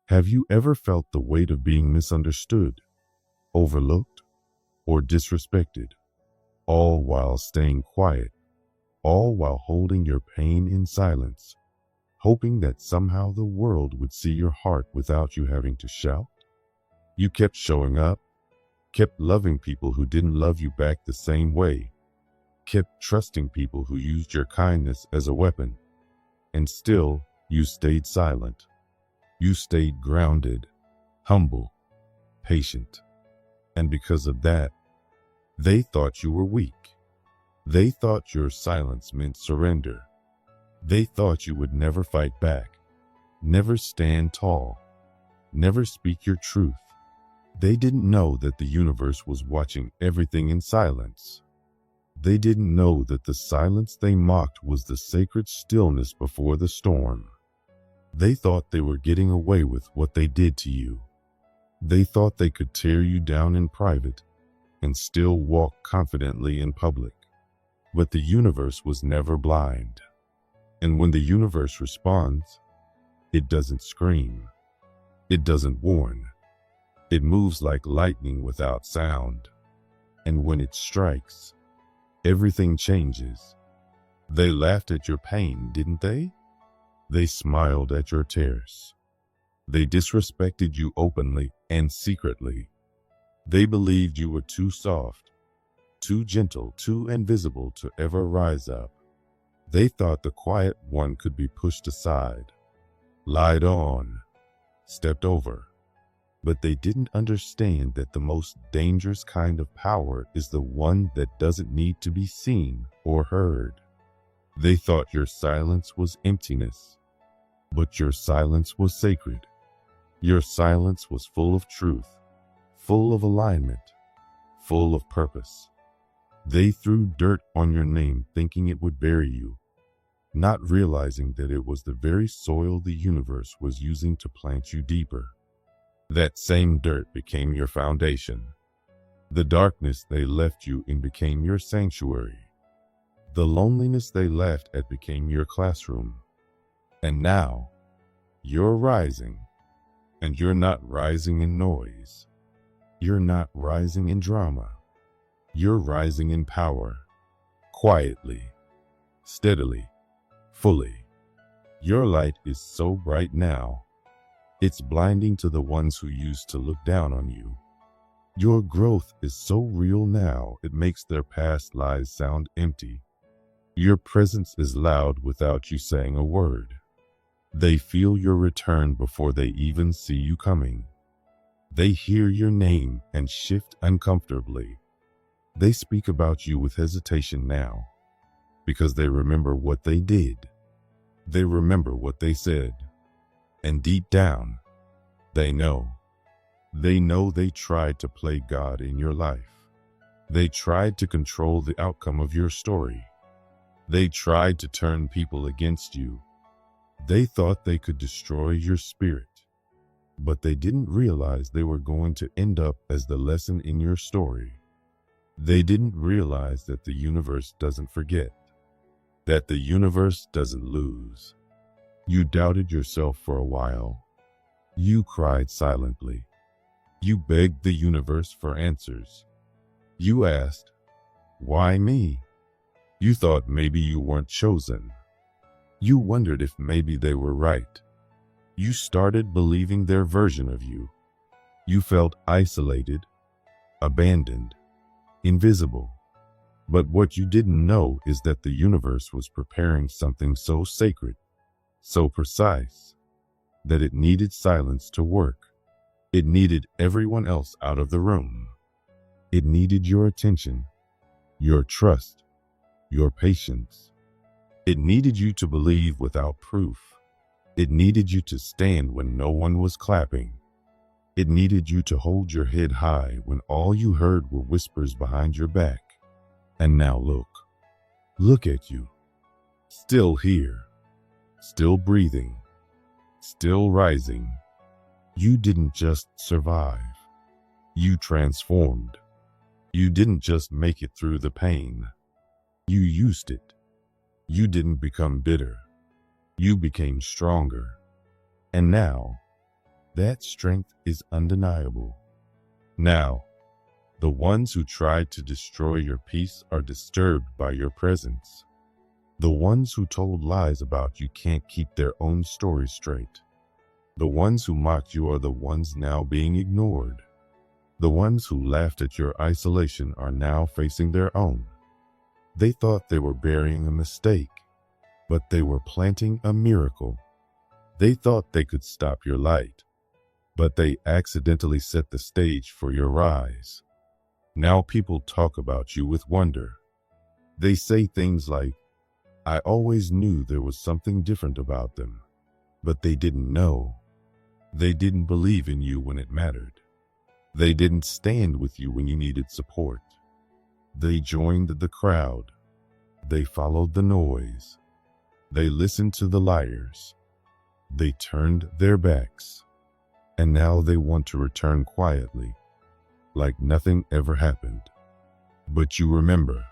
Have you ever felt the weight of being misunderstood, overlooked, or disrespected, all while staying quiet, all while holding your pain in silence, hoping that somehow the world would see your heart without you having to shout? You kept showing up, kept loving people who didn't love you back the same way, kept trusting people who used your kindness as a weapon, and still you stayed silent. You stayed grounded, humble, patient. And because of that, they thought you were weak. They thought your silence meant surrender. They thought you would never fight back, never stand tall, never speak your truth. They didn't know that the universe was watching everything in silence. They didn't know that the silence they mocked was the sacred stillness before the storm. They thought they were getting away with what they did to you. They thought they could tear you down in private and still walk confidently in public. But the universe was never blind. And when the universe responds, it doesn't scream. It doesn't warn. It moves like lightning without sound. And when it strikes, everything changes. They laughed at your pain, didn't they? They smiled at your tears. They disrespected you openly and secretly. They believed you were too soft, too gentle, too invisible to ever rise up. They thought the quiet one could be pushed aside, lied on, stepped over. But they didn't understand that the most dangerous kind of power is the one that doesn't need to be seen or heard. They thought your silence was emptiness, but your silence was sacred. Your silence was full of truth, full of alignment, full of purpose. They threw dirt on your name thinking it would bury you, not realizing that it was the very soil the universe was using to plant you deeper. That same dirt became your foundation. The darkness they left you in became your sanctuary. The loneliness they laughed at became your classroom. And now, you're rising. And you're not rising in noise. You're not rising in drama. You're rising in power. Quietly, steadily, fully. Your light is so bright now, it's blinding to the ones who used to look down on you. Your growth is so real now, it makes their past lies sound empty. Your presence is loud without you saying a word. They feel your return before they even see you coming. They hear your name and shift uncomfortably. They speak about you with hesitation now, because they remember what they did. They remember what they said. And deep down, they know. They know they tried to play God in your life. They tried to control the outcome of your story. They tried to turn people against you. They thought they could destroy your spirit, but they didn't realize they were going to end up as the lesson in your story. They didn't realize that the universe doesn't forget, that the universe doesn't lose. You doubted yourself for a while. You cried silently. You begged the universe for answers. You asked, "Why me?" You thought maybe you weren't chosen. You wondered if maybe they were right. You started believing their version of you. You felt isolated, abandoned, invisible. But what you didn't know is that the universe was preparing something so sacred, so precise, that it needed silence to work. It needed everyone else out of the room. It needed your attention, your trust, your patience. It needed you to believe without proof. It needed you to stand when no one was clapping. It needed you to hold your head high when all you heard were whispers behind your back. And now look at you, still here, still breathing, still rising. You didn't just survive. You transformed. You didn't just make it through the pain. You used it. You didn't become bitter. You became stronger. And now, That strength is undeniable. Now, the ones who tried to destroy your peace are disturbed by your presence. The ones who told lies about you can't keep their own story straight. The ones who mocked you are the ones now being ignored. The ones who laughed at your isolation are now facing their own. They thought they were burying a mistake, but they were planting a miracle. They thought they could stop your light, but they accidentally set the stage for your rise. Now people talk about you with wonder. They say things like, "I always knew there was something different about them," but they didn't know. They didn't believe in you when it mattered. They didn't stand with you when you needed support. They joined the crowd. They followed the noise. They listened to the liars. They turned their backs. And now they want to return quietly, like nothing ever happened. But you remember.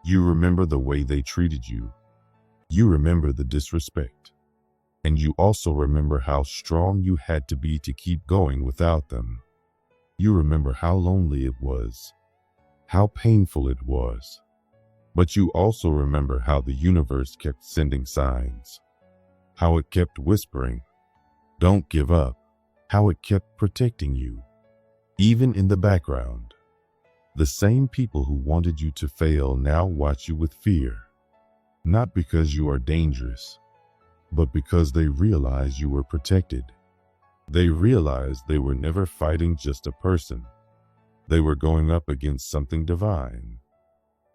You remember the way they treated you. You remember the disrespect. And you also remember how strong you had to be to keep going without them. You remember how lonely it was, how painful it was. But you also remember how the universe kept sending signs, how it kept whispering, "Don't give up," how it kept protecting you, even in the background. The same people who wanted you to fail now watch you with fear, not because you are dangerous, but because they realize you were protected. They realized they were never fighting just a person. They were going up against something divine.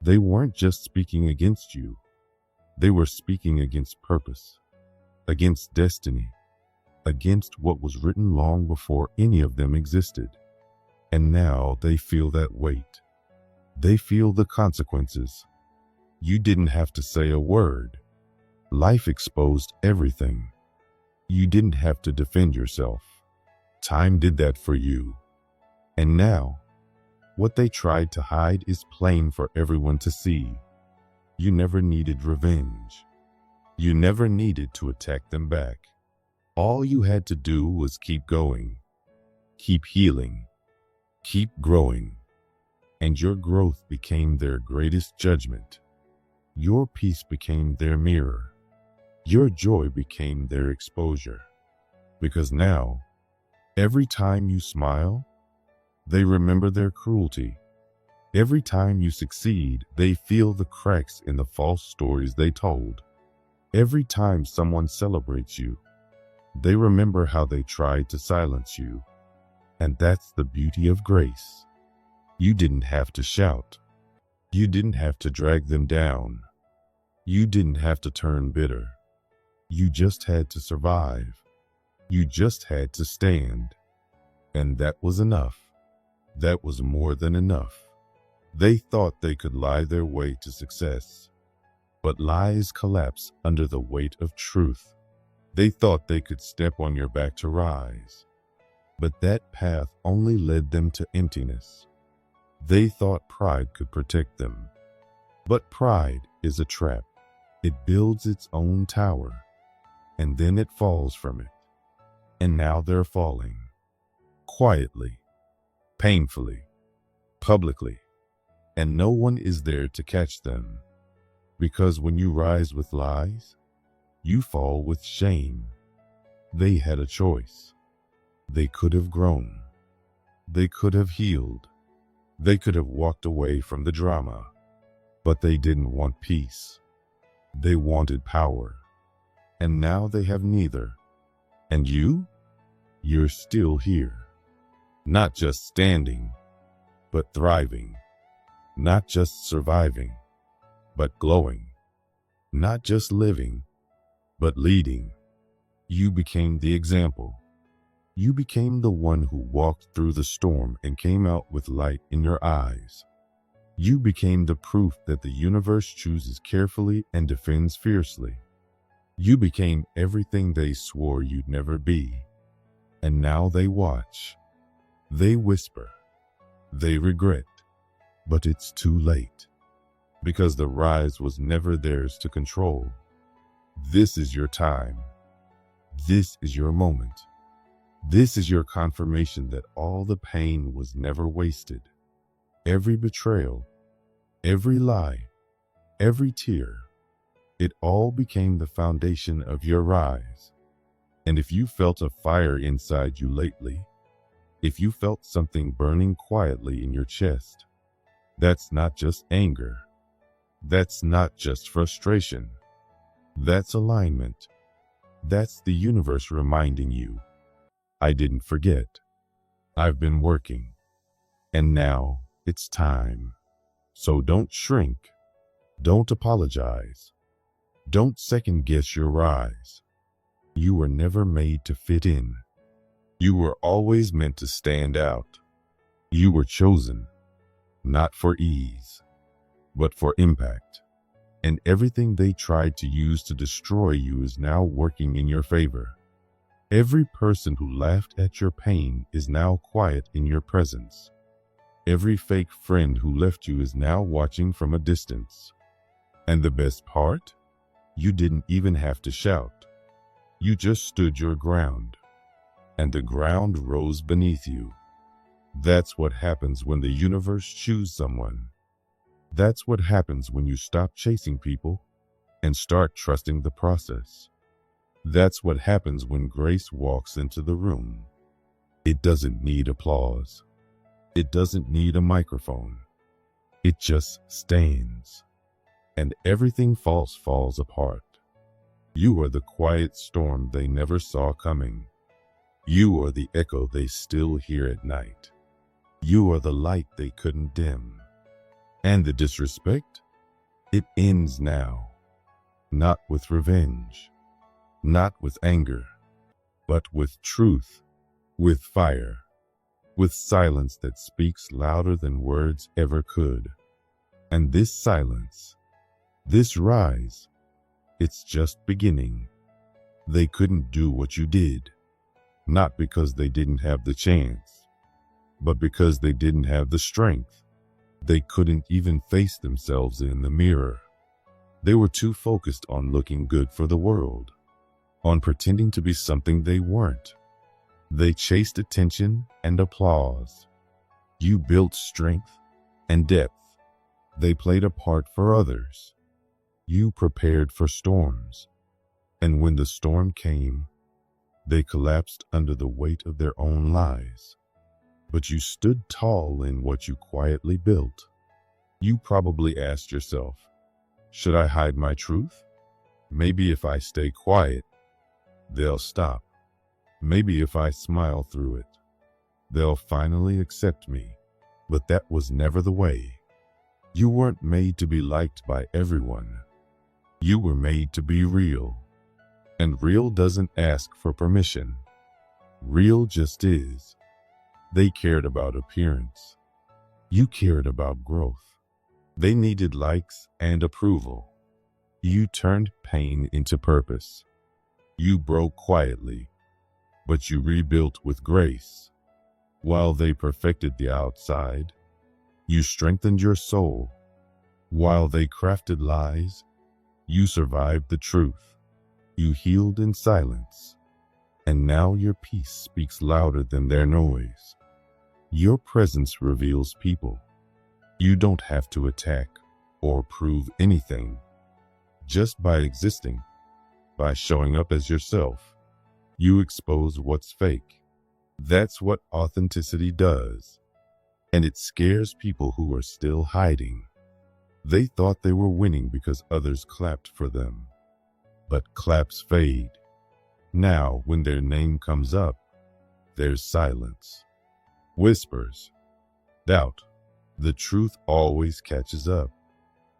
They weren't just speaking against you. They were speaking against purpose, against destiny, against what was written long before any of them existed. And now they feel that weight. They feel the consequences. You didn't have to say a word. Life exposed everything. You didn't have to defend yourself. Time did that for you. And now, what they tried to hide is plain for everyone to see. You never needed revenge. You never needed to attack them back. All you had to do was keep going, keep healing, keep growing. And your growth became their greatest judgment. Your peace became their mirror. Your joy became their exposure. Because now, every time you smile, they remember their cruelty. Every time you succeed, they feel the cracks in the false stories they told. Every time someone celebrates you, they remember how they tried to silence you. And that's the beauty of grace. You didn't have to shout. You didn't have to drag them down. You didn't have to turn bitter. You just had to survive. You just had to stand. And that was enough. That was more than enough. They thought they could lie their way to success. But lies collapse under the weight of truth. They thought they could step on your back to rise. But that path only led them to emptiness. They thought pride could protect them. But pride is a trap. It builds its own tower, and then it falls from it. And now they're falling. Quietly, painfully, publicly, and no one is there to catch them. Because when you rise with lies, you fall with shame. They had a choice. They could have grown. They could have healed. They could have walked away from the drama. But they didn't want peace. They wanted power. And now they have neither. And you? You're still here. Not just standing, but thriving. Not just surviving, but glowing. Not just living, but leading. You became the example. You became the one who walked through the storm and came out with light in your eyes. You became the proof that the universe chooses carefully and defends fiercely. You became everything they swore you'd never be. And now they watch. They whisper. They regret. But it's too late. Because the rise was never theirs to control. This is your time. This is your moment. This is your confirmation that all the pain was never wasted. Every betrayal, every lie, every tear, it all became the foundation of your rise. And if you felt a fire inside you lately, if you felt something burning quietly in your chest, that's not just anger. That's not just frustration. That's alignment. That's the universe reminding you, I didn't forget. I've been working. And now it's time. So don't shrink. Don't apologize. Don't second guess your rise. You were never made to fit in. You were always meant to stand out. You were chosen, not for ease, but for impact. And everything they tried to use to destroy you is now working in your favor. Every person who laughed at your pain is now quiet in your presence. Every fake friend who left you is now watching from a distance. And the best part? You didn't even have to shout. You just stood your ground. And the ground rose beneath you. That's what happens when the universe chooses someone. That's what happens when you stop chasing people and start trusting the process. That's what happens when grace walks into the room. It doesn't need applause. It doesn't need a microphone. It just stands. And everything falls apart. You are the quiet storm they never saw coming. You are the echo they still hear at night. You are the light they couldn't dim. And the disrespect? It ends now. Not with revenge. Not with anger. But with truth. With fire. With silence that speaks louder than words ever could. And this silence, this rise, it's just beginning. They couldn't do what you did. Not because they didn't have the chance, but because they didn't have the strength. They couldn't even face themselves in the mirror. They were too focused on looking good for the world, on pretending to be something they weren't. They chased attention and applause. You built strength and depth. They played a part for others. You prepared for storms. And when the storm came, they collapsed under the weight of their own lies. But you stood tall in what you quietly built. You probably asked yourself, should I hide my truth? Maybe if I stay quiet, they'll stop. Maybe if I smile through it, they'll finally accept me. But that was never the way. You weren't made to be liked by everyone. You were made to be real. And real doesn't ask for permission. Real just is. They cared about appearance. You cared about growth. They needed likes and approval. You turned pain into purpose. You broke quietly, but you rebuilt with grace. While they perfected the outside, you strengthened your soul. While they crafted lies, you survived the truth. You healed in silence, and now your peace speaks louder than their noise. Your presence reveals people. You don't have to attack or prove anything. Just by existing, by showing up as yourself, you expose what's fake. That's what authenticity does. And it scares people who are still hiding. They thought they were winning because others clapped for them. But claps fade. Now, when their name comes up, there's silence. Whispers. Doubt. The truth always catches up.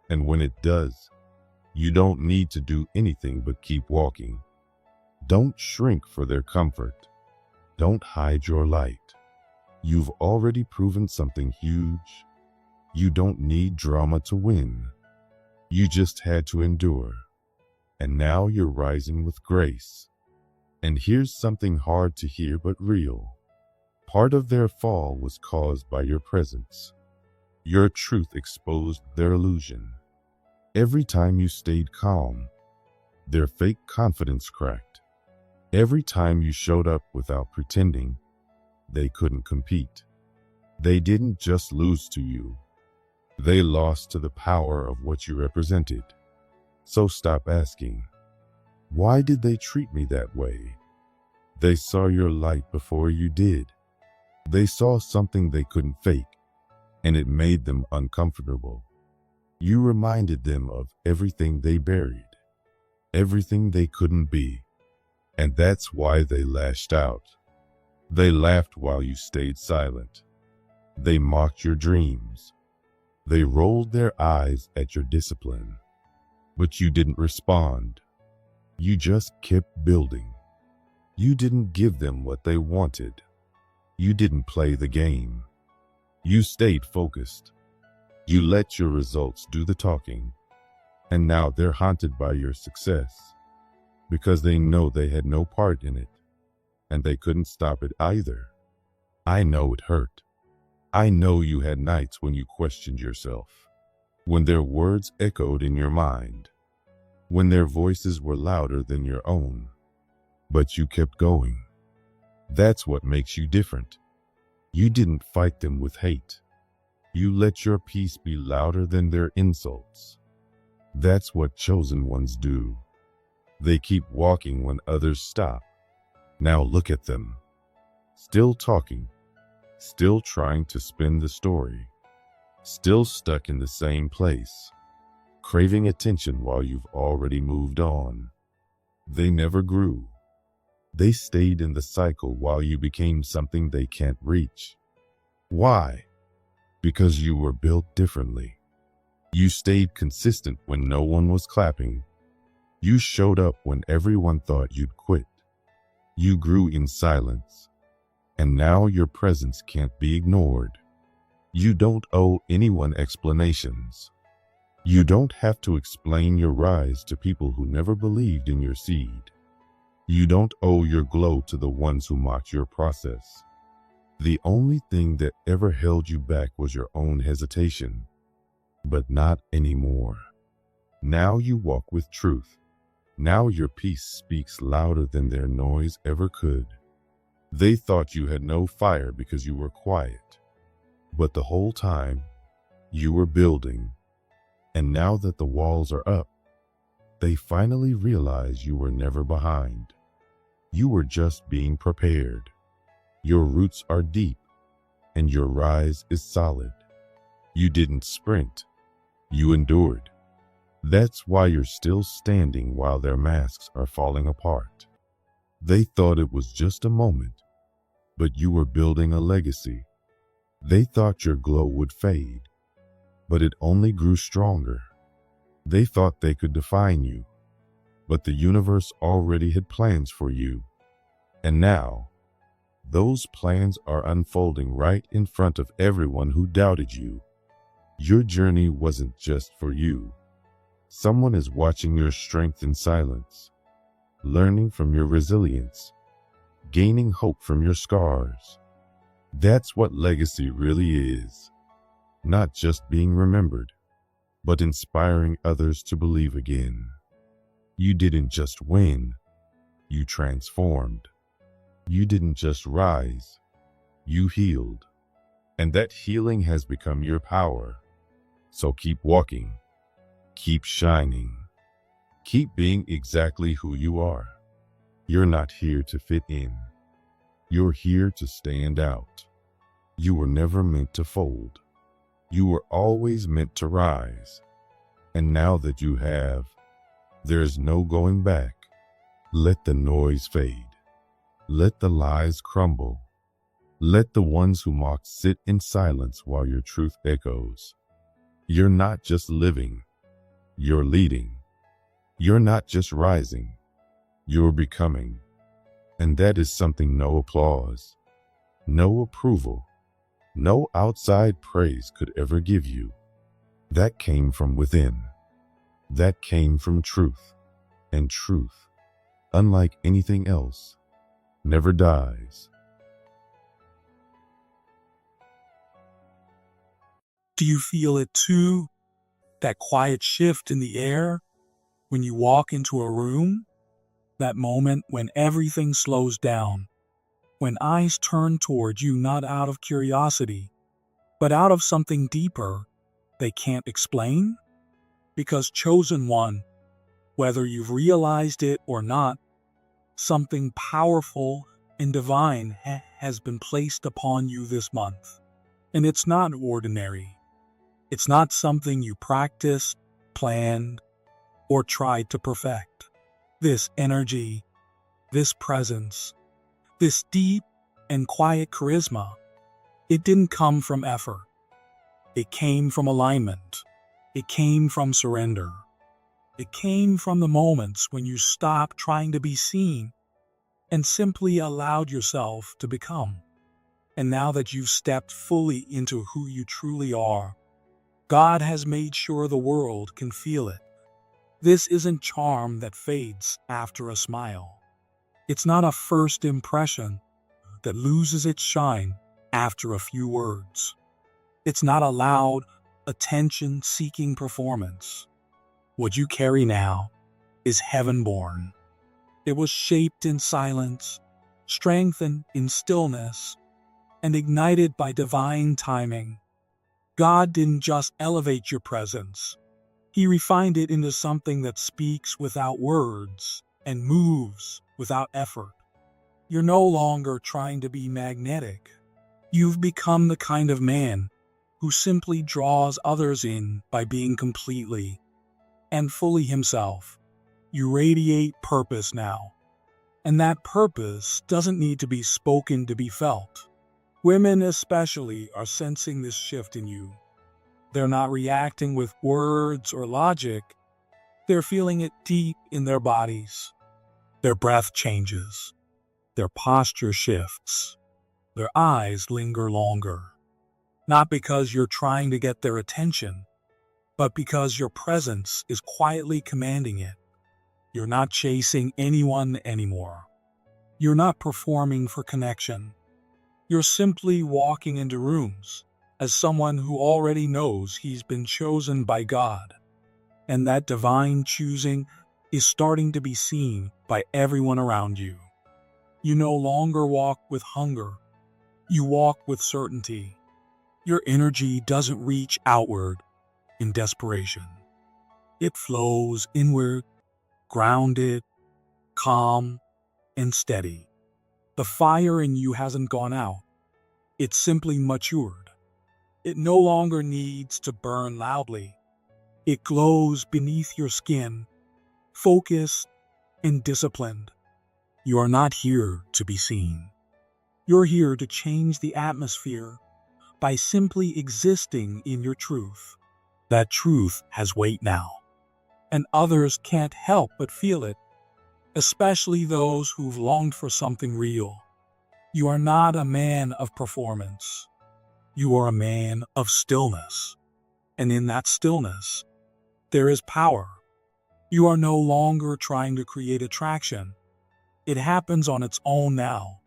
And when it does, you don't need to do anything but keep walking. Don't shrink for their comfort. Don't hide your light. You've already proven something huge. You don't need drama to win. You just had to endure. And now you're rising with grace. And here's something hard to hear but real. Part of their fall was caused by your presence. Your truth exposed their illusion. Every time you stayed calm, their fake confidence cracked. Every time you showed up without pretending, they couldn't compete. They didn't just lose to you, they lost to the power of what you represented. So stop asking, why did they treat me that way? They saw your light before you did. They saw something they couldn't fake, and it made them uncomfortable. You reminded them of everything they buried, everything they couldn't be, and that's why they lashed out. They laughed while you stayed silent. They mocked your dreams. They rolled their eyes at your discipline. But you didn't respond. You just kept building. You didn't give them what they wanted. You didn't play the game. You stayed focused. You let your results do the talking. And now they're haunted by your success because they know they had no part in it, and they couldn't stop it either. I know it hurt. I know you had nights when you questioned yourself, when their words echoed in your mind, when their voices were louder than your own. But you kept going. That's what makes you different. You didn't fight them with hate. You let your peace be louder than their insults. That's what chosen ones do. They keep walking when others stop. Now look at them. Still talking. Still trying to spin the story. Still stuck in the same place. Craving attention while you've already moved on. They never grew. They stayed in the cycle while you became something they can't reach. Why? Because you were built differently. You stayed consistent when no one was clapping. You showed up when everyone thought you'd quit. You grew in silence, and now your presence can't be ignored. You don't owe anyone explanations. You don't have to explain your rise to people who never believed in your seed. You don't owe your glow to the ones who mocked your process. The only thing that ever held you back was your own hesitation, but not anymore. Now you walk with truth. Now your peace speaks louder than their noise ever could. They thought you had no fire because you were quiet, but the whole time you were building. And now that the walls are up, they finally realize you were never behind. You were just being prepared. Your roots are deep, and your rise is solid. You didn't sprint. You endured. That's why you're still standing while their masks are falling apart. They thought it was just a moment, but you were building a legacy. They thought your glow would fade, but it only grew stronger. They thought they could define you, but the universe already had plans for you. And now, those plans are unfolding right in front of everyone who doubted you. Your journey wasn't just for you. Someone is watching your strength in silence, learning from your resilience, gaining hope from your scars. That's what legacy really is. Not just being remembered, but inspiring others to believe again. You didn't just win, you transformed. You didn't just rise, you healed. And that healing has become your power. So keep walking. Keep shining. Keep being exactly who you are. You're not here to fit in. You're here to stand out. You were never meant to fold. You were always meant to rise. And now that you have, there's no going back. Let the noise fade. Let the lies crumble. Let the ones who mock sit in silence while your truth echoes. You're not just living. You're leading. You're not just rising. You're becoming. And that is something no applause, no approval, no outside praise could ever give you. That came from within. That came from truth. And truth, unlike anything else, never dies. Do you feel it too? That quiet shift in the air when you walk into a room? That moment when everything slows down, when eyes turn toward you not out of curiosity, but out of something deeper they can't explain? Because, chosen one, whether you've realized it or not, something powerful and divine has been placed upon you this month. And it's not ordinary. It's not something you practiced, planned, or tried to perfect. This energy, this presence, this deep and quiet charisma, it didn't come from effort. It came from alignment. It came from surrender. It came from the moments when you stopped trying to be seen and simply allowed yourself to become. And now that you've stepped fully into who you truly are, God has made sure the world can feel it. This isn't charm that fades after a smile. It's not a first impression that loses its shine after a few words. It's not a loud, attention-seeking performance. What you carry now is heaven-born. It was shaped in silence, strengthened in stillness, and ignited by divine timing. God didn't just elevate your presence. He refined it into something that speaks without words and moves without effort. You're no longer trying to be magnetic. You've become the kind of man who simply draws others in by being completely and fully himself. You radiate purpose now, and that purpose doesn't need to be spoken to be felt. Women especially are sensing this shift in you. They're not reacting with words or logic. They're feeling it deep in their bodies. Their breath changes. Their posture shifts. Their eyes linger longer. Not because you're trying to get their attention, but because your presence is quietly commanding it. You're not chasing anyone anymore. You're not performing for connection. You're simply walking into rooms as someone who already knows he's been chosen by God. And that divine choosing is starting to be seen by everyone around you. You no longer walk with hunger. You walk with certainty. Your energy doesn't reach outward in desperation. It flows inward, grounded, calm, and steady. The fire in you hasn't gone out. It's simply matured. It no longer needs to burn loudly. It glows beneath your skin, focused and disciplined. You are not here to be seen. You're here to change the atmosphere by simply existing in your truth. That truth has weight now, and others can't help but feel it, especially those who've longed for something real. You are not a man of performance. You are a man of stillness. And in that stillness, there is power. You are no longer trying to create attraction. It happens on its own now,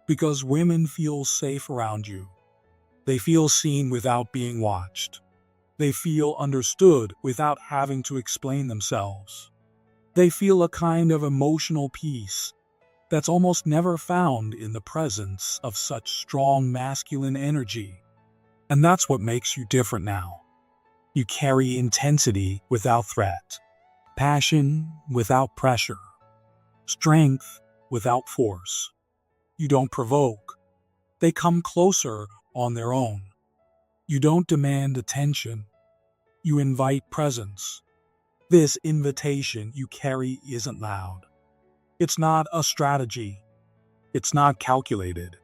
because women feel safe around you. They feel seen without being watched. They feel understood without having to explain themselves. They feel a kind of emotional peace that's almost never found in the presence of such strong masculine energy. And that's what makes you different now. You carry intensity without threat, passion without pressure, strength without force. You don't provoke. They come closer on their own. You don't demand attention. You invite presence. This invitation you carry isn't loud. It's not a strategy. It's not calculated.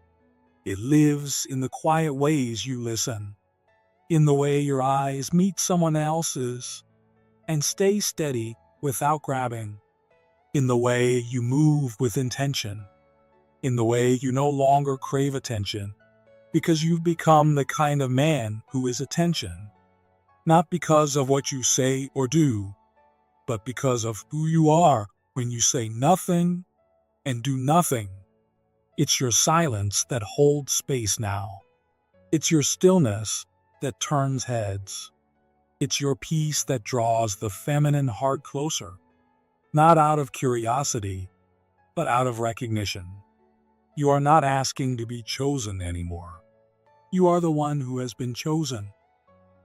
It lives in the quiet ways you listen, in the way your eyes meet someone else's and stay steady without grabbing, in the way you move with intention, in the way you no longer crave attention, because you've become the kind of man who is attention, not because of what you say or do, but because of who you are when you say nothing and do nothing. It's your silence that holds space now. It's your stillness that turns heads. It's your peace that draws the feminine heart closer, not out of curiosity, but out of recognition. You are not asking to be chosen anymore. You are the one who has been chosen,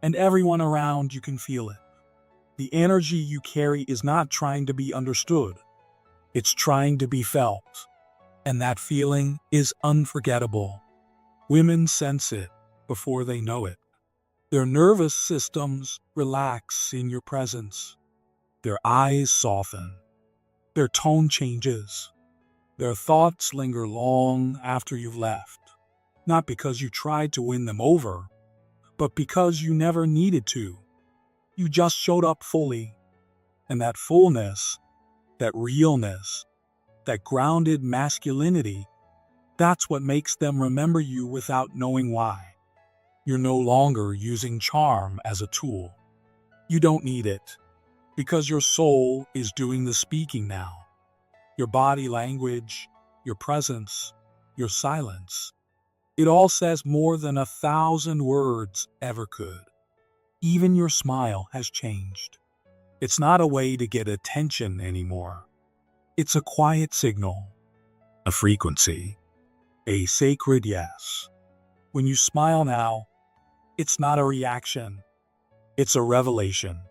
and everyone around you can feel it. The energy you carry is not trying to be understood. It's trying to be felt, and that feeling is unforgettable. Women sense it before they know it. Their nervous systems relax in your presence. Their eyes soften. Their tone changes. Their thoughts linger long after you've left. Not because you tried to win them over, but because you never needed to. You just showed up fully. And that fullness, that realness, that grounded masculinity, that's what makes them remember you without knowing why. You're no longer using charm as a tool. You don't need it, because your soul is doing the speaking now. Your body language, your presence, your silence. It all says more than 1,000 words ever could. Even your smile has changed. It's not a way to get attention anymore. It's a quiet signal, a frequency, a sacred yes. When you smile now, it's not a reaction. It's a revelation.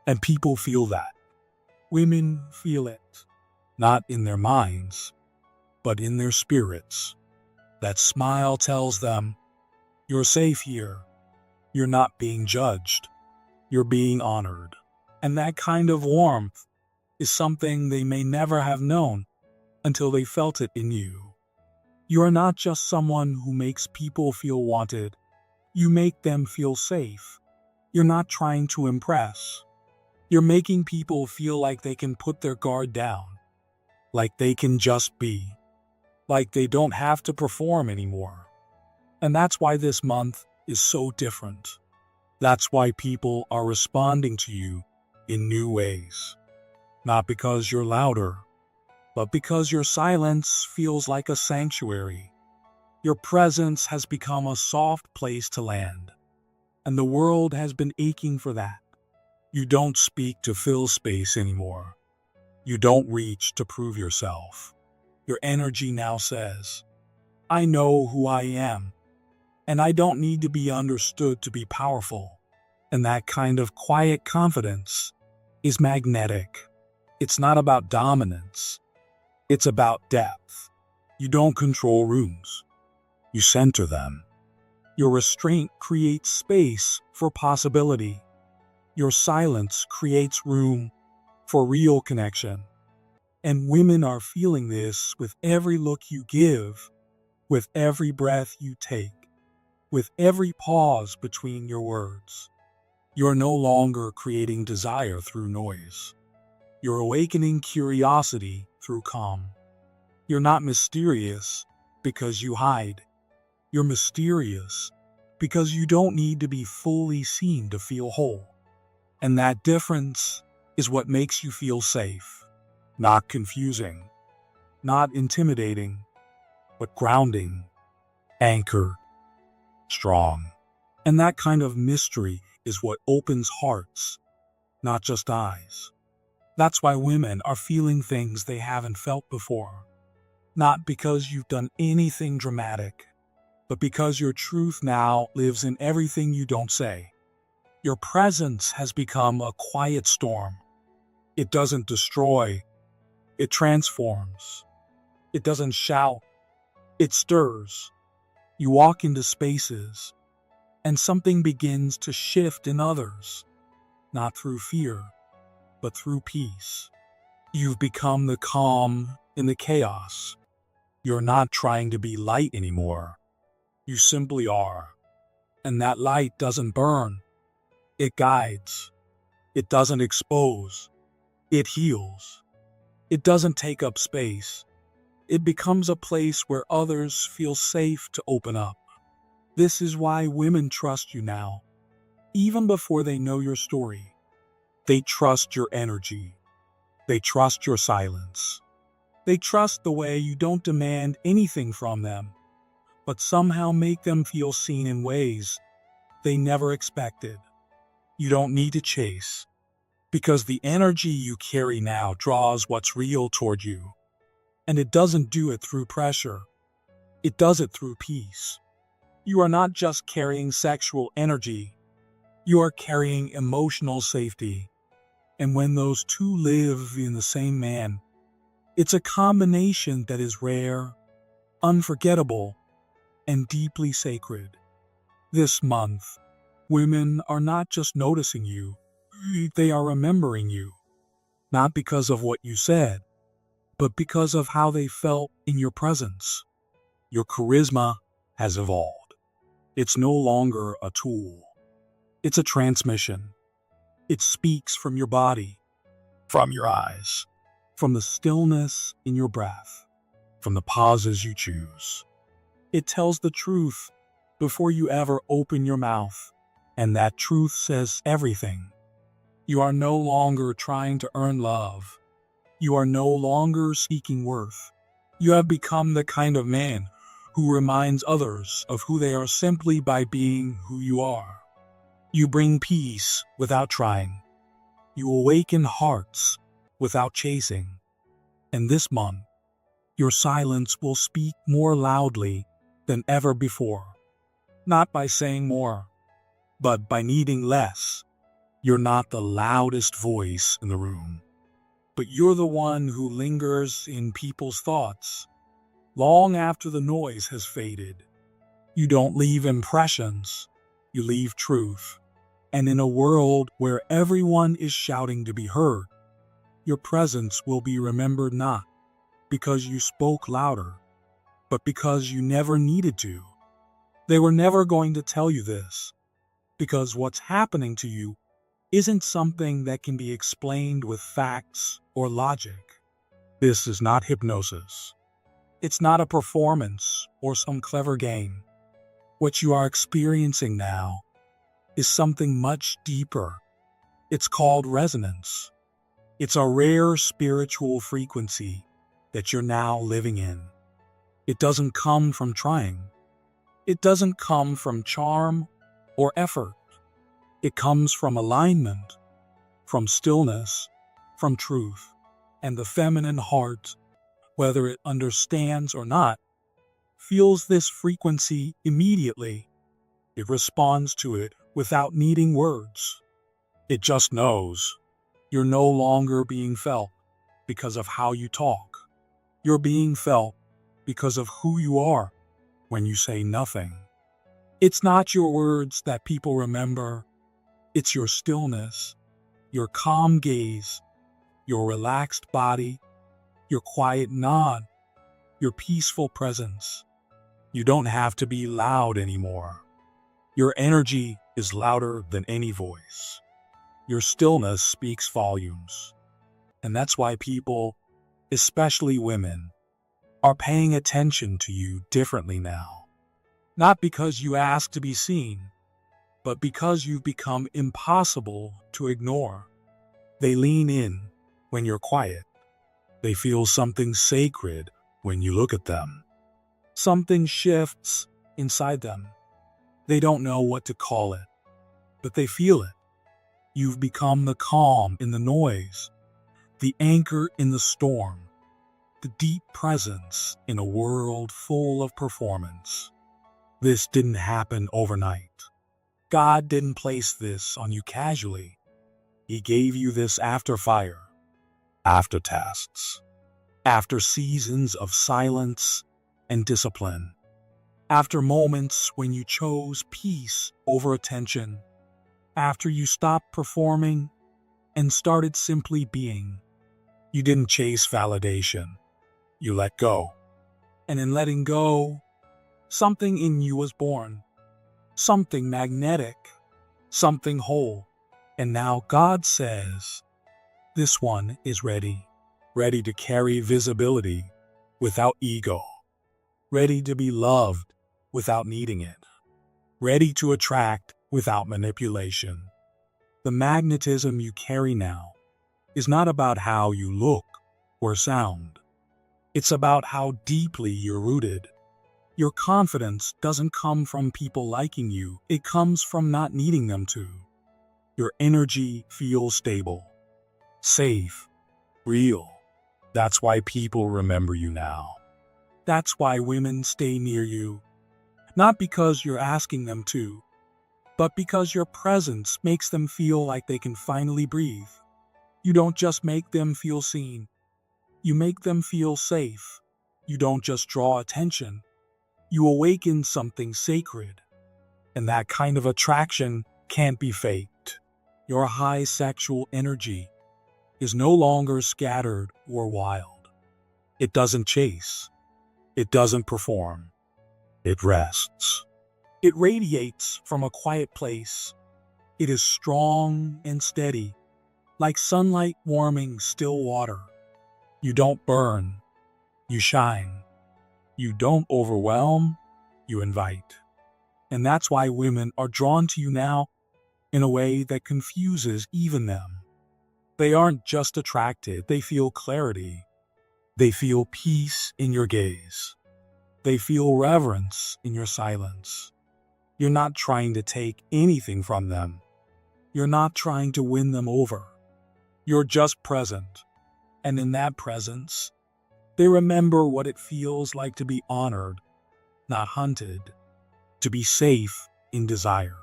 And people feel that. Women feel it. Not in their minds, but in their spirits. That smile tells them, you're safe here. You're not being judged. You're being honored. And that kind of warmth is something they may never have known until they felt it in you. You are not just someone who makes people feel wanted. You make them feel safe. You're not trying to impress. You're making people feel like they can put their guard down. Like they can just be. Like they don't have to perform anymore. And that's why this month is so different. That's why people are responding to you in new ways. Not because you're louder, but because your silence feels like a sanctuary. Your presence has become a soft place to land. And the world has been aching for that. You don't speak to fill space anymore. You don't reach to prove yourself. Your energy now says, I know who I am, and I don't need to be understood to be powerful. And that kind of quiet confidence is magnetic. It's not about dominance. It's about depth. You don't control rooms. You center them. Your restraint creates space for possibility. Your silence creates room for real connection. And women are feeling this with every look you give, with every breath you take, with every pause between your words. You're no longer creating desire through noise. You're awakening curiosity through calm. You're not mysterious because you hide. You're mysterious because you don't need to be fully seen to feel whole. And that difference is what makes you feel safe. Not confusing, not intimidating, but grounding, anchored, strong. And that kind of mystery is what opens hearts, not just eyes. That's why women are feeling things they haven't felt before. Not because you've done anything dramatic, but because your truth now lives in everything you don't say. Your presence has become a quiet storm. It doesn't destroy. It transforms. It doesn't shout. It stirs. You walk into spaces, and something begins to shift in others, not through fear, but through peace. You've become the calm in the chaos. You're not trying to be light anymore. You simply are. And that light doesn't burn. It guides. It doesn't expose. It heals. It doesn't take up space. It becomes a place where others feel safe to open up. This is why women trust you now, even before they know your story. They trust your energy. They trust your silence. They trust the way you don't demand anything from them, but somehow make them feel seen in ways they never expected. You don't need to chase, because the energy you carry now draws what's real toward you. And it doesn't do it through pressure. It does it through peace. You are not just carrying sexual energy. You are carrying emotional safety. And when those two live in the same man, it's a combination that is rare, unforgettable, and deeply sacred. This month, women are not just noticing you, they are remembering you. Not because of what you said, but because of how they felt in your presence. Your charisma has evolved. It's no longer a tool. It's a transmission. It speaks from your body, from your eyes, from the stillness in your breath, from the pauses you choose. It tells the truth before you ever open your mouth, and that truth says everything. You are no longer trying to earn love. You are no longer seeking worth. You have become the kind of man who reminds others of who they are simply by being who you are. You bring peace without trying. You awaken hearts without chasing. And this month, your silence will speak more loudly than ever before. Not by saying more, but by needing less. You're not the loudest voice in the room, but you're the one who lingers in people's thoughts long after the noise has faded. You don't leave impressions, you leave truth. And in a world where everyone is shouting to be heard, your presence will be remembered not because you spoke louder, but because you never needed to. They were never going to tell you this, because what's happening to you isn't something that can be explained with facts or logic. This is not hypnosis. It's not a performance or some clever game. What you are experiencing now is something much deeper. It's called resonance. It's a rare spiritual frequency that you're now living in. It doesn't come from trying. It doesn't come from charm or effort. It comes from alignment, from stillness, from truth. And the feminine heart, whether it understands or not, feels this frequency immediately. It responds to it without needing words. It just knows you're no longer being felt because of how you talk. You're being felt because of who you are when you say nothing. It's not your words that people remember. It's your stillness, your calm gaze, your relaxed body, your quiet nod, your peaceful presence. You don't have to be loud anymore. Your energy is louder than any voice. Your stillness speaks volumes. And that's why people, especially women, are paying attention to you differently now. Not because you ask to be seen, but because you've become impossible to ignore. They lean in when you're quiet. They feel something sacred when you look at them. Something shifts inside them. They don't know what to call it, but they feel it. You've become the calm in the noise, the anchor in the storm, the deep presence in a world full of performance. This didn't happen overnight. God didn't place this on you casually. He gave you this after fire, after tests, after seasons of silence and discipline, after moments when you chose peace over attention, after you stopped performing and started simply being. You didn't chase validation. You let go. And in letting go, something in you was born. Something magnetic, something whole. And now God says, this one is ready to carry visibility without ego, ready to be loved without needing it, ready to attract without manipulation. The magnetism you carry now is not about how you look or sound. It's about how deeply you're rooted. Your confidence doesn't come from people liking you. It comes from not needing them to. Your energy feels stable, safe, real. That's why people remember you now. That's why women stay near you. Not because you're asking them to, but because your presence makes them feel like they can finally breathe. You don't just make them feel seen, you make them feel safe. You don't just draw attention, you awaken something sacred. And that kind of attraction can't be faked. Your high sexual energy is no longer scattered or wild. It doesn't chase. It doesn't perform. It rests. It radiates from a quiet place. It is strong and steady, like sunlight warming still water. You don't burn. You shine. You don't overwhelm. You invite. And that's why women are drawn to you now in a way that confuses even them. They aren't just attracted, they feel clarity. They feel peace in your gaze. They feel reverence in your silence. You're not trying to take anything from them. You're not trying to win them over. You're just present. And in that presence, they remember what it feels like to be honored, not hunted, to be safe in desire.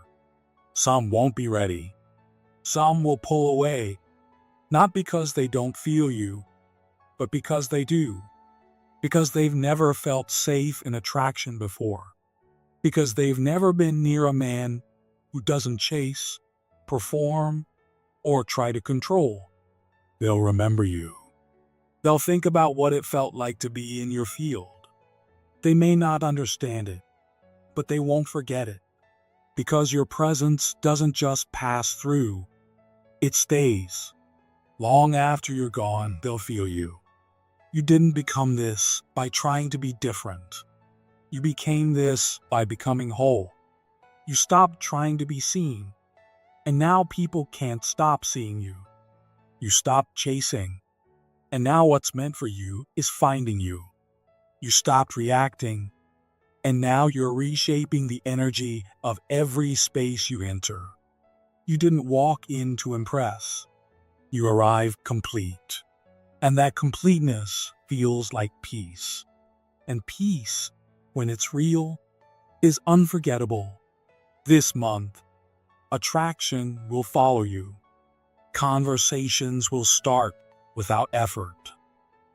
Some won't be ready. Some will pull away, not because they don't feel you, but because they do. Because they've never felt safe in attraction before. Because they've never been near a man who doesn't chase, perform, or try to control. They'll remember you. They'll think about what it felt like to be in your field. They may not understand it, but they won't forget it. Because your presence doesn't just pass through, it stays. Long after you're gone, they'll feel you. You didn't become this by trying to be different. You became this by becoming whole. You stopped trying to be seen, and now people can't stop seeing you. You stopped chasing, and now what's meant for you is finding you. You stopped reacting, and now you're reshaping the energy of every space you enter. You didn't walk in to impress. You arrived complete. And that completeness feels like peace. And peace, when it's real, is unforgettable. This month, attraction will follow you. Conversations will start without effort.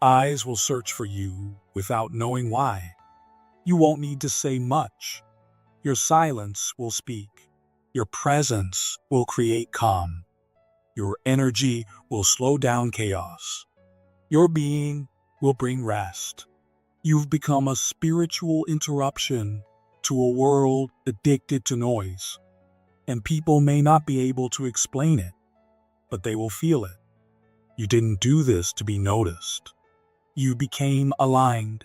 Eyes will search for you without knowing why. You won't need to say much. Your silence will speak. Your presence will create calm. Your energy will slow down chaos. Your being will bring rest. You've become a spiritual interruption to a world addicted to noise. And people may not be able to explain it, but they will feel it. You didn't do this to be noticed. You became aligned.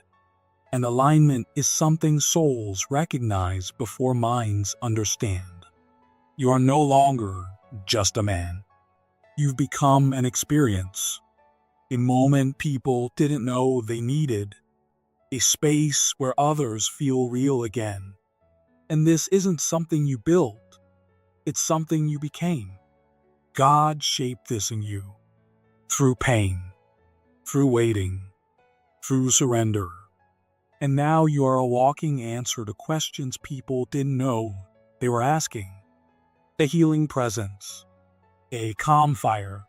And alignment is something souls recognize before minds understand. You are no longer just a man. You've become an experience. A moment people didn't know they needed. A space where others feel real again. And this isn't something you built. It's something you became. God shaped this in you. Through pain. Through waiting. Through surrender. And now you are a walking answer to questions people didn't know they were asking. A healing presence. A calm fire.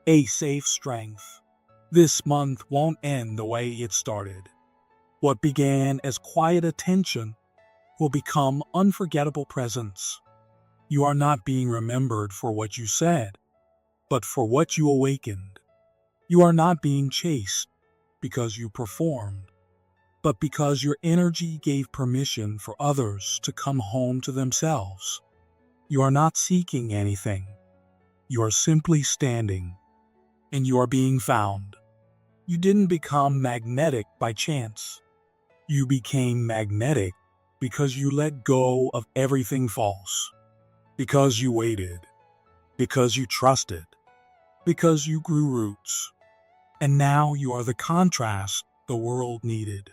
A safe strength. This month won't end the way it started. What began as quiet attention will become unforgettable presence. You are not being remembered for what you said, but for what you awakened. You are not being chased because you performed, but because your energy gave permission for others to come home to themselves. You are not seeking anything. You are simply standing, and you are being found. You didn't become magnetic by chance. You became magnetic because you let go of everything false. Because you waited. Because you trusted. Because you grew roots. And now you are the contrast the world needed.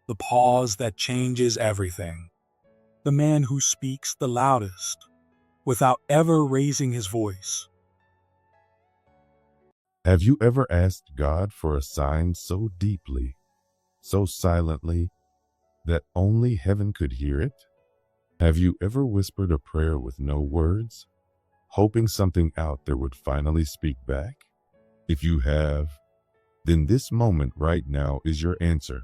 The pause that changes everything. The man who speaks the loudest without ever raising his voice. Have you ever asked God for a sign so deeply, so silently, that only heaven could hear it? Have you ever whispered a prayer with no words, hoping something out there would finally speak back? If you have, then this moment right now is your answer.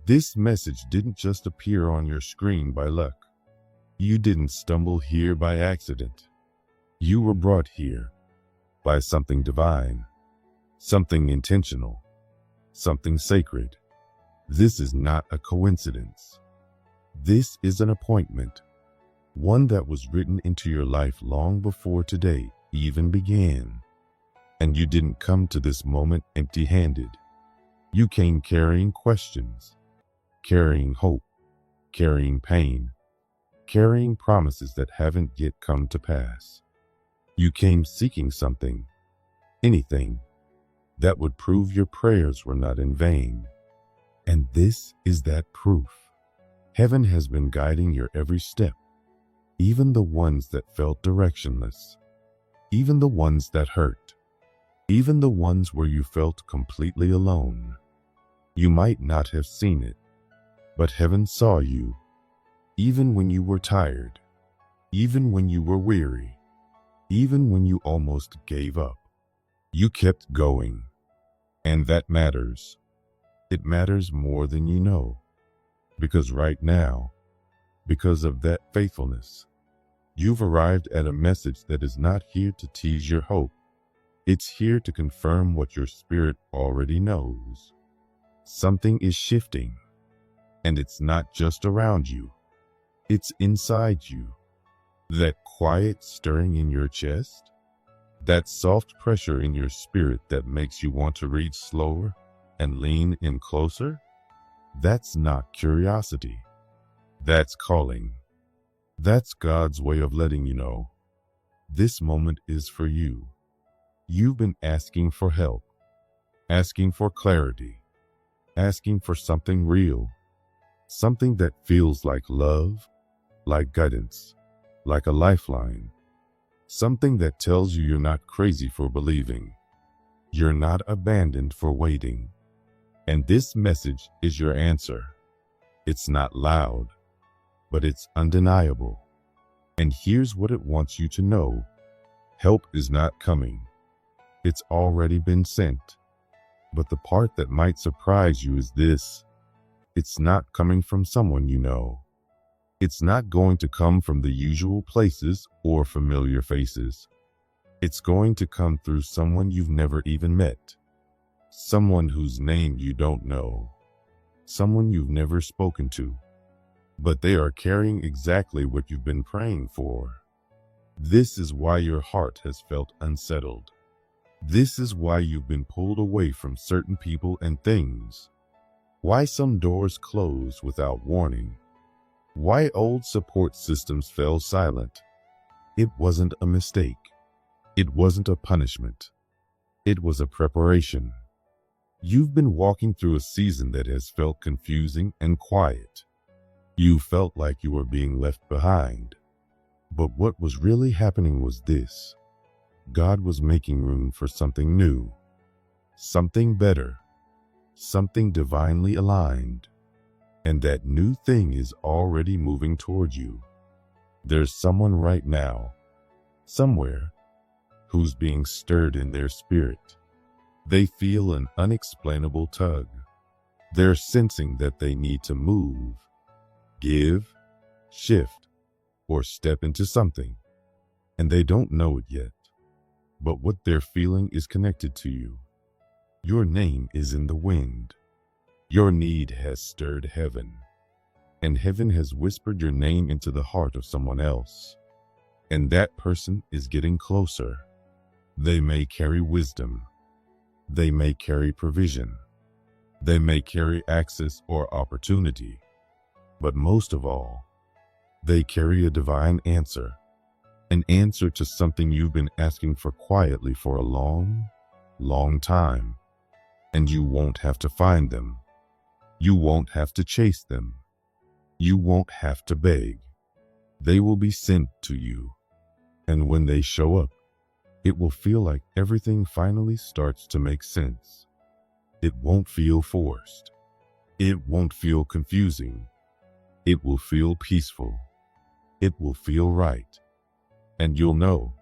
This message didn't just appear on your screen by luck. You didn't stumble here by accident. You were brought here by something divine, something intentional, something sacred. This is not a coincidence. This is an appointment, one that was written into your life long before today even began. And you didn't come to this moment empty-handed. You came carrying questions, carrying hope, carrying pain, carrying promises that haven't yet come to pass. You came seeking something, anything, that would prove your prayers were not in vain. And this is that proof. Heaven has been guiding your every step, even the ones that felt directionless, even the ones that hurt, even the ones where you felt completely alone. You might not have seen it, but heaven saw you, even when you were tired, even when you were weary, even when you almost gave up. You kept going, and that matters. It matters more than you know, because right now, because of that faithfulness, you've arrived at a message that is not here to tease your hope. It's here to confirm what your spirit already knows. Something is shifting, and it's not just around you. It's inside you. That quiet stirring in your chest, that soft pressure in your spirit that makes you want to reach slower and lean in closer, that's not curiosity. That's calling. That's God's way of letting you know, this moment is for you. You've been asking for help, asking for clarity, asking for something real, something that feels like love, like guidance, like a lifeline, something that tells you you're not crazy for believing, you're not abandoned for waiting. And this message is your answer. It's not loud, but it's undeniable. And here's what it wants you to know. Help is not coming. It's already been sent. But the part that might surprise you is this. It's not coming from someone you know. It's not going to come from the usual places or familiar faces. It's going to come through someone you've never even met. Someone whose name you don't know. Someone you've never spoken to. But they are carrying exactly what you've been praying for. This is why your heart has felt unsettled. This is why you've been pulled away from certain people and things. Why some doors close without warning. Why old support systems fell silent. It wasn't a mistake. It wasn't a punishment. It was a preparation. You've been walking through a season that has felt confusing and quiet. You felt like you were being left behind. But what was really happening was this. God was making room for something new, something better, something divinely aligned. And that new thing is already moving toward you. There's someone right now, somewhere, who's being stirred in their spirit. They feel an unexplainable tug. They're sensing that they need to move, give, shift, or step into something. And they don't know it yet. But what they're feeling is connected to you. Your name is in the wind. Your need has stirred heaven. And heaven has whispered your name into the heart of someone else. And that person is getting closer. They may carry wisdom. They may carry provision. They may carry access or opportunity. But most of all, they carry a divine answer. An answer to something you've been asking for quietly for a long, long time. And you won't have to find them. You won't have to chase them. You won't have to beg. They will be sent to you. And when they show up, It will feel like everything finally starts to make sense. It won't feel forced. It won't feel confusing. It will feel peaceful. It will feel right. And you'll know,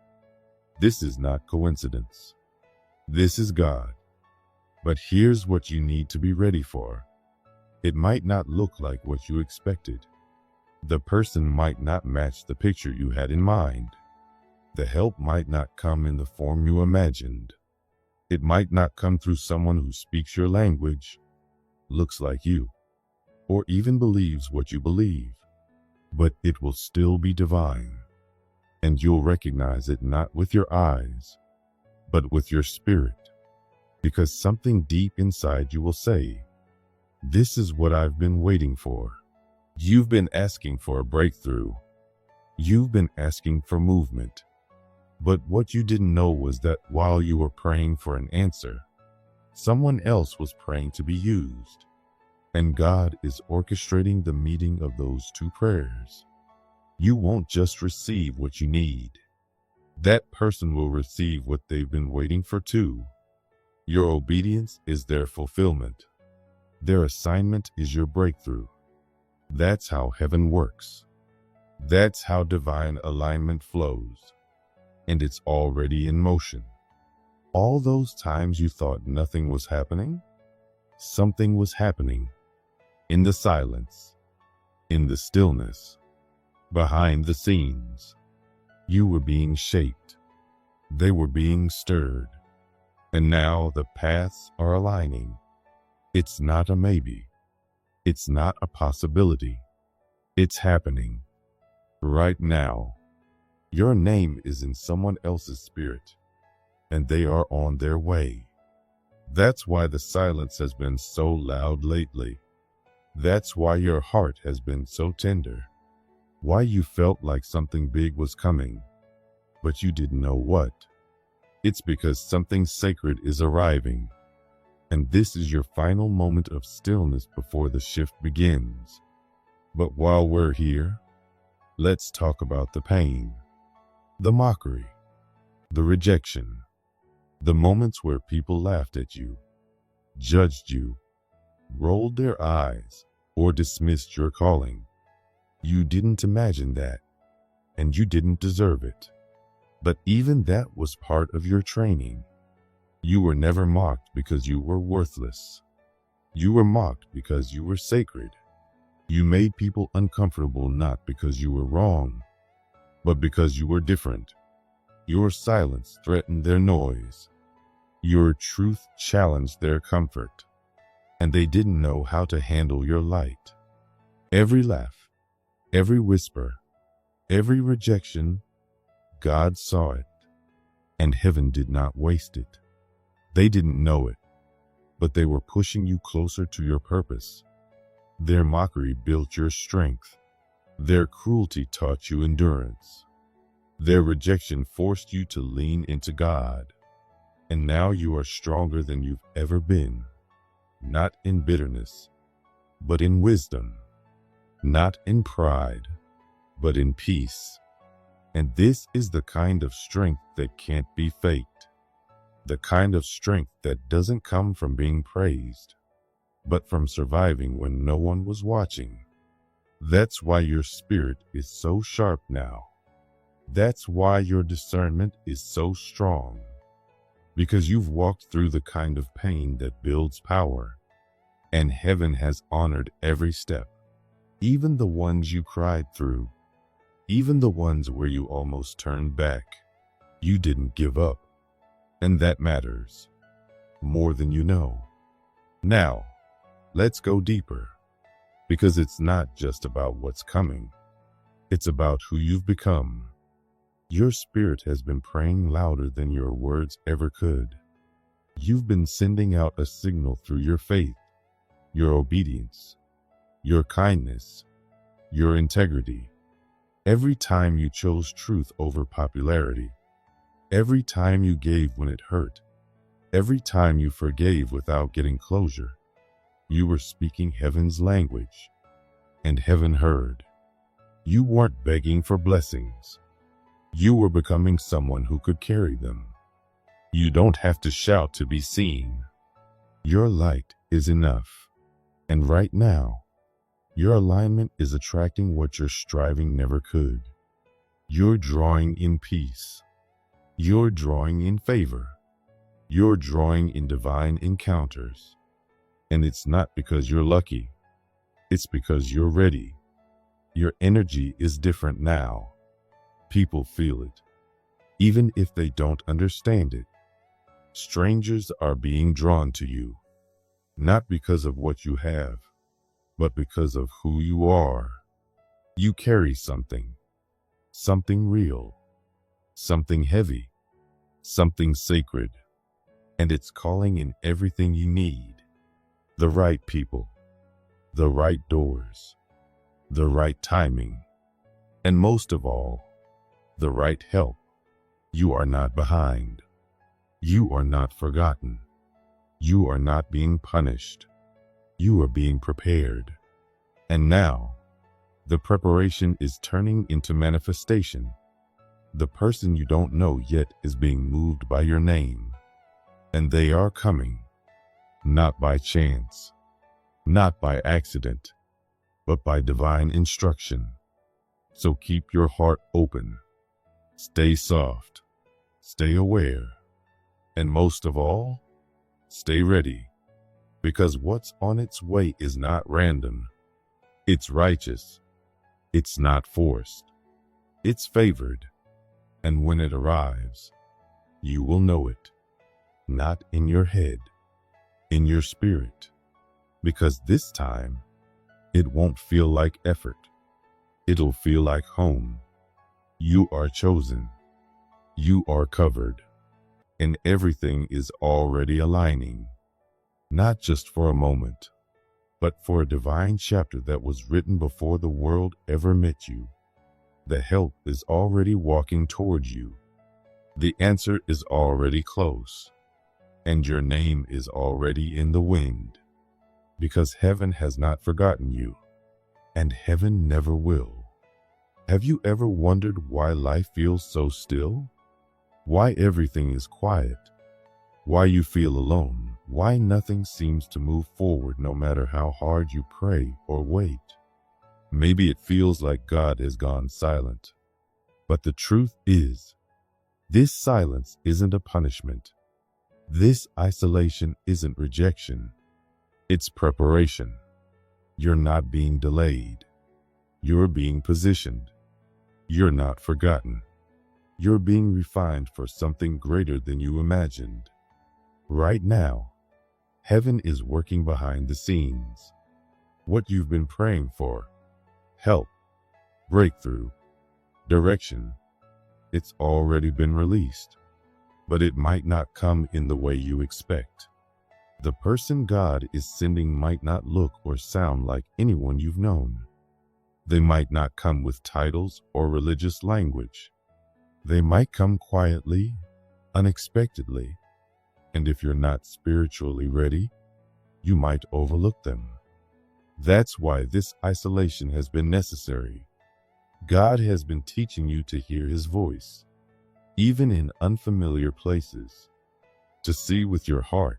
this is not coincidence. This is God. But here's what you need to be ready for. It might not look like what you expected. The person might not match the picture you had in mind. The help might not come in the form you imagined. It might not come through someone who speaks your language, looks like you, or even believes what you believe. But it will still be divine. And you'll recognize it not with your eyes, but with your spirit. Because something deep inside you will say, this is what I've been waiting for. You've been asking for a breakthrough. You've been asking for movement. But what you didn't know was that while you were praying for an answer, someone else was praying to be used. And God is orchestrating the meeting of those two prayers. You won't just receive what you need. That person will receive what they've been waiting for too. Your obedience is their fulfillment. Their assignment is your breakthrough. That's how heaven works. That's how divine alignment flows. And it's already in motion. All those times you thought nothing was happening, something was happening. In the silence, in the stillness, behind the scenes. You were being shaped. They were being stirred. And now the paths are aligning. It's not a maybe. It's not a possibility. It's happening. Right now. Your name is in someone else's spirit, and they are on their way. That's why the silence has been so loud lately. That's why your heart has been so tender. Why you felt like something big was coming, but you didn't know what. It's because something sacred is arriving, and this is your final moment of stillness before the shift begins. But while we're here, let's talk about the pain. The mockery, the rejection, the moments where people laughed at you, judged you, rolled their eyes, or dismissed your calling. You didn't imagine that, and you didn't deserve it. But even that was part of your training. You were never mocked because you were worthless. You were mocked because you were sacred. You made people uncomfortable not because you were wrong, but because you were different. Your silence threatened their noise. Your truth challenged their comfort. And they didn't know how to handle your light. Every laugh, every whisper, every rejection, God saw it. And heaven did not waste it. They didn't know it, but they were pushing you closer to your purpose. Their mockery built your strength. Their cruelty taught you endurance. Their rejection forced you to lean into God. And now you are stronger than you've ever been. Not in bitterness, but in wisdom. Not in pride, but in peace. And this is the kind of strength that can't be faked. The kind of strength that doesn't come from being praised, but from surviving when no one was watching. That's why your spirit is so sharp now. That's why your discernment is so strong. Because you've walked through the kind of pain that builds power. And heaven has honored every step. Even the ones you cried through. Even the ones where you almost turned back. You didn't give up. And that matters. More than you know. Now, let's go deeper. Because it's not just about what's coming. It's about who you've become. Your spirit has been praying louder than your words ever could. You've been sending out a signal through your faith, your obedience, your kindness, your integrity. Every time you chose truth over popularity, every time you gave when it hurt, every time you forgave without getting closure, you were speaking heaven's language, and heaven heard. You weren't begging for blessings. You were becoming someone who could carry them. You don't have to shout to be seen. Your light is enough. And right now, your alignment is attracting what your striving never could. You're drawing in peace. You're drawing in favor. You're drawing in divine encounters. And it's not because you're lucky. It's because you're ready. Your energy is different now. People feel it, even if they don't understand it. Strangers are being drawn to you, not because of what you have, but because of who you are. You carry something real, something heavy, something sacred, and it's calling in everything you need. The right people, the right doors, the right timing, and most of all, the right help. You are not behind. You are not forgotten. You are not being punished. You are being prepared. And now, the preparation is turning into manifestation. The person you don't know yet is being moved by your name. And they are coming, not by chance, not by accident, but by divine instruction. So keep your heart open. Stay soft. Stay aware. And most of all, stay ready, because what's on its way is not random. It's righteous. It's not forced. It's favored. And when it arrives, you will know it. Not in your head, in your spirit. Because this time, it won't feel like effort. It'll feel like home. You are chosen. You are covered. And everything is already aligning, not just for a moment, but for a divine chapter that was written before the world ever met you. The help is already walking towards you. The answer is already close, and your name is already in the wind, because heaven has not forgotten you, and heaven never will. Have you ever wondered why life feels so still? Why everything is quiet? Why you feel alone? Why nothing seems to move forward no matter how hard you pray or wait? Maybe it feels like God has gone silent. But the truth is, this silence isn't a punishment. This isolation isn't rejection. It's preparation. You're not being delayed. You're being positioned. You're not forgotten. You're being refined for something greater than you imagined. Right now, heaven is working behind the scenes. What you've been praying for, help, breakthrough, direction, it's already been released. But it might not come in the way you expect. The person God is sending might not look or sound like anyone you've known. They might not come with titles or religious language. They might come quietly, unexpectedly, and if you're not spiritually ready, you might overlook them. That's why this isolation has been necessary. God has been teaching you to hear His voice, even in unfamiliar places, to see with your heart,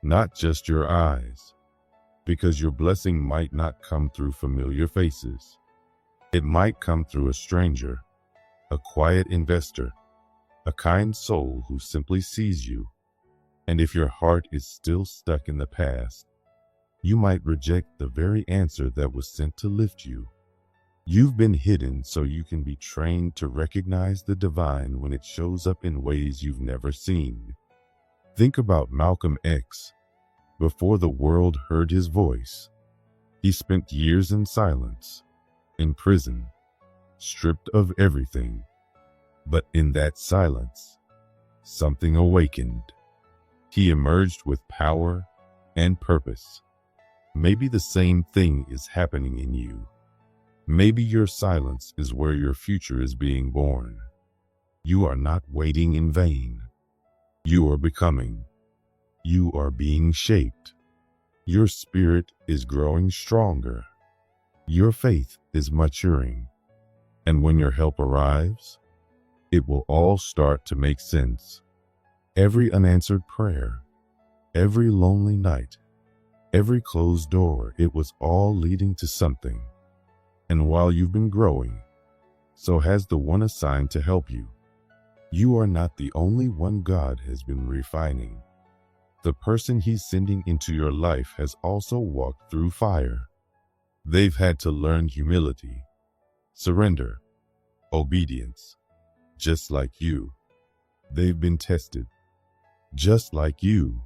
not just your eyes, because your blessing might not come through familiar faces. It might come through a stranger, a quiet investor, a kind soul who simply sees you. And if your heart is still stuck in the past, you might reject the very answer that was sent to lift you. You've been hidden so you can be trained to recognize the divine when it shows up in ways you've never seen. Think about Malcolm X. Before the world heard his voice, he spent years in silence, in prison, stripped of everything. But in that silence, something awakened. He emerged with power and purpose. Maybe the same thing is happening in you. Maybe your silence is where your future is being born. You are not waiting in vain. You are becoming. You are being shaped. Your spirit is growing stronger. Your faith is maturing. And when your help arrives, it will all start to make sense. Every unanswered prayer, every lonely night, every closed door, it was all leading to something. And while you've been growing, so has the one assigned to help you. You are not the only one God has been refining. The person He's sending into your life has also walked through fire. They've had to learn humility, surrender, obedience, just like you. They've been tested, just like you,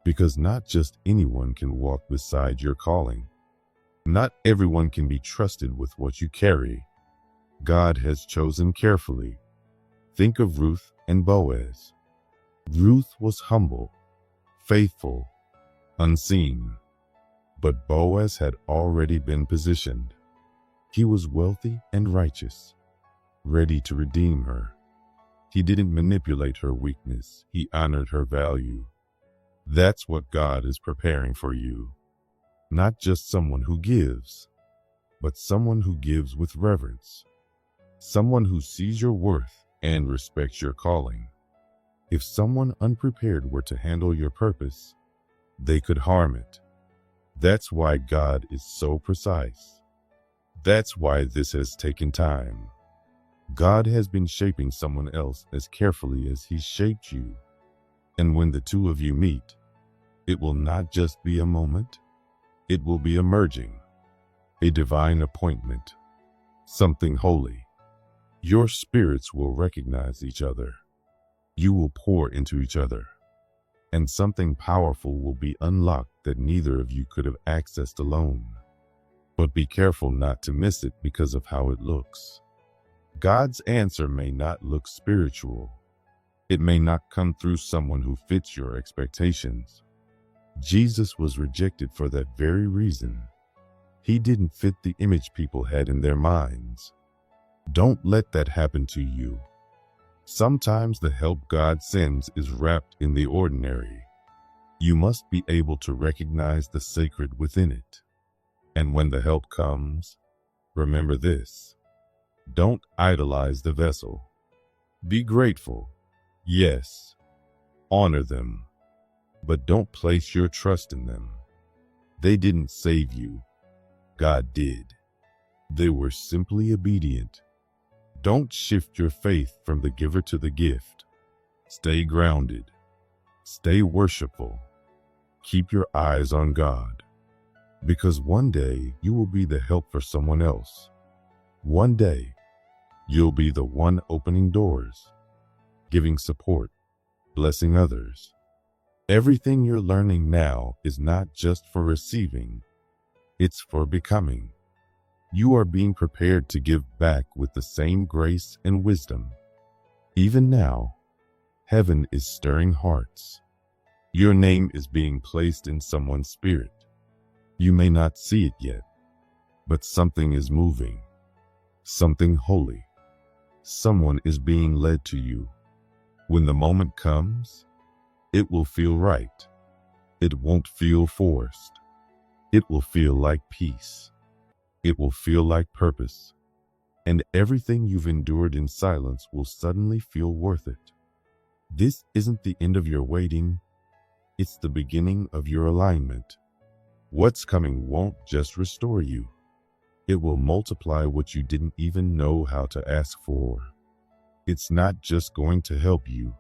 because not just anyone can walk beside your calling. Not everyone can be trusted with what you carry. God has chosen carefully. Think of Ruth and Boaz. Ruth was humble, faithful, unseen, but Boaz had already been positioned. He was wealthy and righteous, ready to redeem her. He didn't manipulate her weakness. He honored her value. That's what God is preparing for you. Not just someone who gives, but someone who gives with reverence. Someone who sees your worth and respects your calling. If someone unprepared were to handle your purpose, they could harm it. That's why God is so precise. That's why this has taken time. God has been shaping someone else as carefully as He shaped you. And when the two of you meet, it will not just be a moment. It will be a merging, a divine appointment, something holy. Your spirits will recognize each other. You will pour into each other, and something powerful will be unlocked that neither of you could have accessed alone. But be careful not to miss it because of how it looks. God's answer may not look spiritual. It may not come through someone who fits your expectations. Jesus was rejected for that very reason. He didn't fit the image people had in their minds. Don't let that happen to you. Sometimes the help God sends is wrapped in the ordinary. You must be able to recognize the sacred within it. And when the help comes, remember this. Don't idolize the vessel. Be grateful. Yes, honor them. But don't place your trust in them. They didn't save you. God did. They were simply obedient. Don't shift your faith from the giver to the gift. Stay grounded. Stay worshipful. Keep your eyes on God. Because one day you will be the help for someone else. One day you'll be the one opening doors, giving support, blessing others. Everything you're learning now is not just for receiving, it's for becoming. You are being prepared to give back with the same grace and wisdom. Even now, heaven is stirring hearts. Your name is being placed in someone's spirit. You may not see it yet, but something is moving, something holy. Someone is being led to you. When the moment comes, it will feel right. It won't feel forced. It will feel like peace. It will feel like purpose. And everything you've endured in silence will suddenly feel worth it. This isn't the end of your waiting. It's the beginning of your alignment. What's coming won't just restore you. It will multiply what you didn't even know how to ask for. It's not just going to help you.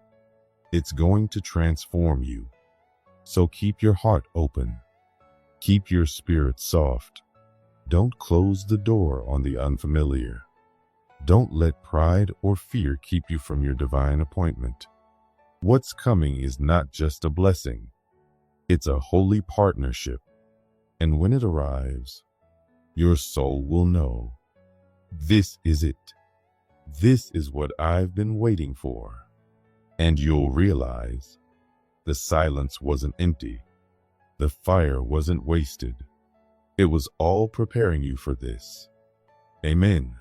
It's going to transform you. So keep your heart open. Keep your spirit soft. Don't close the door on the unfamiliar. Don't let pride or fear keep you from your divine appointment. What's coming is not just a blessing. It's a holy partnership. And when it arrives, your soul will know. This is it. This is what I've been waiting for. And you'll realize the silence wasn't empty. The fire wasn't wasted. It was all preparing you for this. Amen.